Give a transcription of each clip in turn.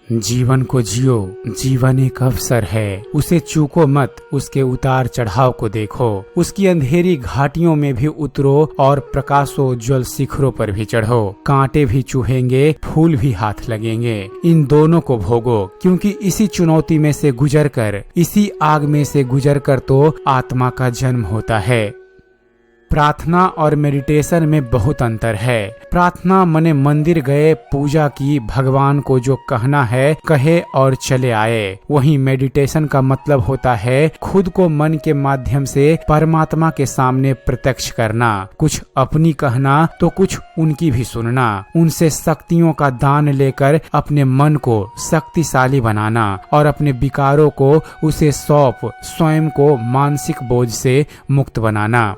जीवन को जियो, जीवन एक अवसर है, उसे चूको मत, उसके उतार चढ़ाव को देखो, उसकी अंधेरी घाटियों में भी उतरो और प्रकाशोज्वल शिखरों पर भी चढ़ो। कांटे भी चुभेंगे, फूल भी हाथ लगेंगे, इन दोनों को भोगो, क्योंकि इसी चुनौती में से गुजरकर, इसी आग में से गुजरकर तो आत्मा का जन्म होता है। प्रार्थना और मेडिटेशन में बहुत अंतर है। प्रार्थना मने मंदिर गए, पूजा की, भगवान को जो कहना है कहे और चले आए। वहीं मेडिटेशन का मतलब होता है खुद को मन के माध्यम से परमात्मा के सामने प्रत्यक्ष करना, कुछ अपनी कहना तो कुछ उनकी भी सुनना, उनसे शक्तियों का दान लेकर अपने मन को शक्तिशाली बनाना और अपने विकारों को उसे सौंप स्वयं को मानसिक बोझ से मुक्त बनाना।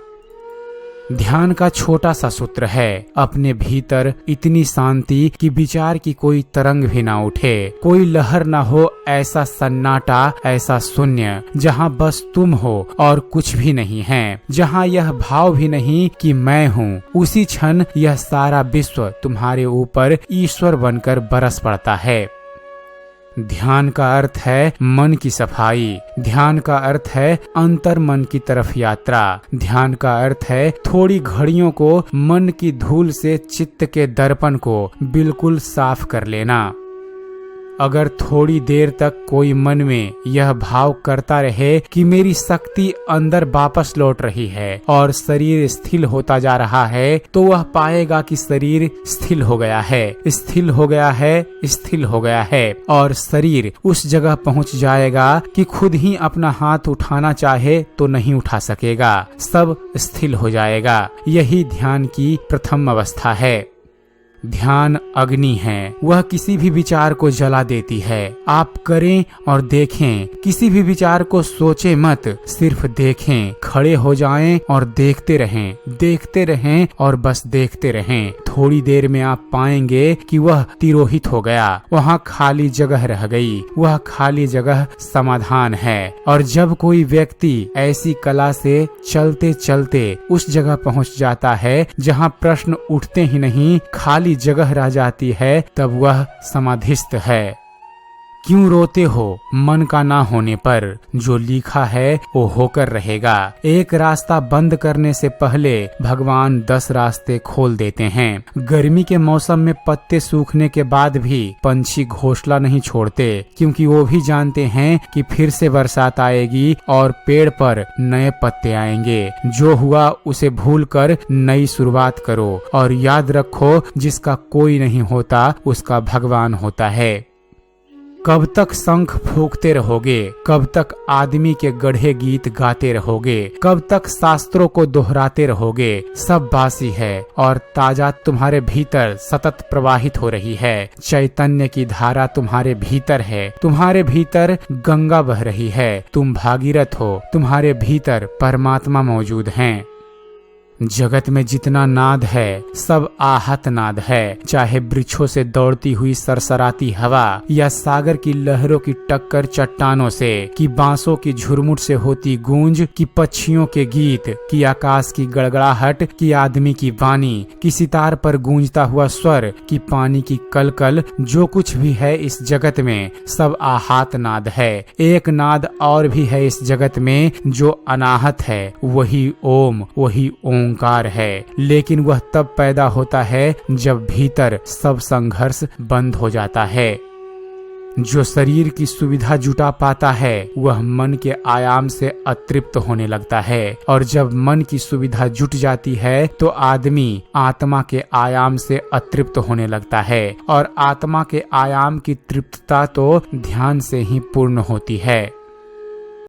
ध्यान का छोटा सा सूत्र है, अपने भीतर इतनी शांति कि विचार की कोई तरंग भी ना उठे, कोई लहर ना हो, ऐसा सन्नाटा, ऐसा शून्य जहाँ बस तुम हो और कुछ भी नहीं है, जहाँ यह भाव भी नहीं कि मैं हूँ। उसी क्षण यह सारा विश्व तुम्हारे ऊपर ईश्वर बनकर बरस पड़ता है। ध्यान का अर्थ है मन की सफाई, ध्यान का अर्थ है अंतर मन की तरफ यात्रा, ध्यान का अर्थ है थोड़ी घड़ियों को मन की धूल से चित्त के दर्पण को बिल्कुल साफ कर लेना। अगर थोड़ी देर तक कोई मन में यह भाव करता रहे कि मेरी शक्ति अंदर वापस लौट रही है और शरीर स्थिर होता जा रहा है, तो वह पाएगा कि शरीर स्थिर हो गया है, स्थिर हो गया है, स्थिर हो गया है और शरीर उस जगह पहुंच जाएगा कि खुद ही अपना हाथ उठाना चाहे तो नहीं उठा सकेगा, सब स्थिर हो जाएगा। यही ध्यान की प्रथम अवस्था है। ध्यान अग्नि है, वह किसी भी विचार को जला देती है। आप करें और देखें, किसी भी विचार को सोचे मत, सिर्फ देखें, खड़े हो जाएं और देखते रहें और बस देखते रहें। थोड़ी देर में आप पाएंगे कि वह तिरोहित हो गया, वहाँ खाली जगह रह गई, वह खाली जगह समाधान है। और जब कोई व्यक्ति ऐसी कला से चलते चलते उस जगह पहुँच जाता है जहाँ प्रश्न उठते ही नहीं, खाली जगह रह जाती है, तब वह समाधिस्थ है। क्यों रोते हो मन का ना होने पर? जो लिखा है वो होकर रहेगा। एक रास्ता बंद करने से पहले भगवान 10 रास्ते खोल देते हैं। गर्मी के मौसम में पत्ते सूखने के बाद भी पंछी घोंसला नहीं छोड़ते, क्योंकि वो भी जानते हैं कि फिर से बरसात आएगी और पेड़ पर नए पत्ते आएंगे। जो हुआ उसे भूलकर नई शुरुआत करो और याद रखो, जिसका कोई नहीं होता उसका भगवान होता है। कब तक शंख फूंकते रहोगे? कब तक आदमी के गढ़े गीत गाते रहोगे? कब तक शास्त्रों को दोहराते रहोगे? सब बासी है और ताजा तुम्हारे भीतर सतत प्रवाहित हो रही है। चैतन्य की धारा तुम्हारे भीतर है, तुम्हारे भीतर गंगा बह रही है। तुम भागीरथ हो, तुम्हारे भीतर परमात्मा मौजूद हैं। जगत में जितना नाद है सब आहत नाद है, चाहे वृक्षों से दौड़ती हुई सरसराती हवा या सागर की लहरों की टक्कर चट्टानों से, कि बांसों की झुरमुट से होती गूंज, कि पक्षियों के गीत, कि आकाश की गड़गड़ाहट, कि आदमी की वाणी, कि सितार पर गूंजता हुआ स्वर, कि पानी की कलकल। जो कुछ भी है इस जगत में सब आहत नाद है। एक नाद और भी है इस जगत में जो अनाहत है, वही ओम, वही ओंकार है। लेकिन वह तब पैदा होता है जब भीतर सब संघर्ष बंद हो जाता है। जो शरीर की सुविधा जुटा पाता है वह मन के आयाम से अतृप्त होने लगता है, और जब मन की सुविधा जुट जाती है तो आदमी आत्मा के आयाम से अतृप्त होने लगता है, और आत्मा के आयाम की तृप्तता तो ध्यान से ही पूर्ण होती है।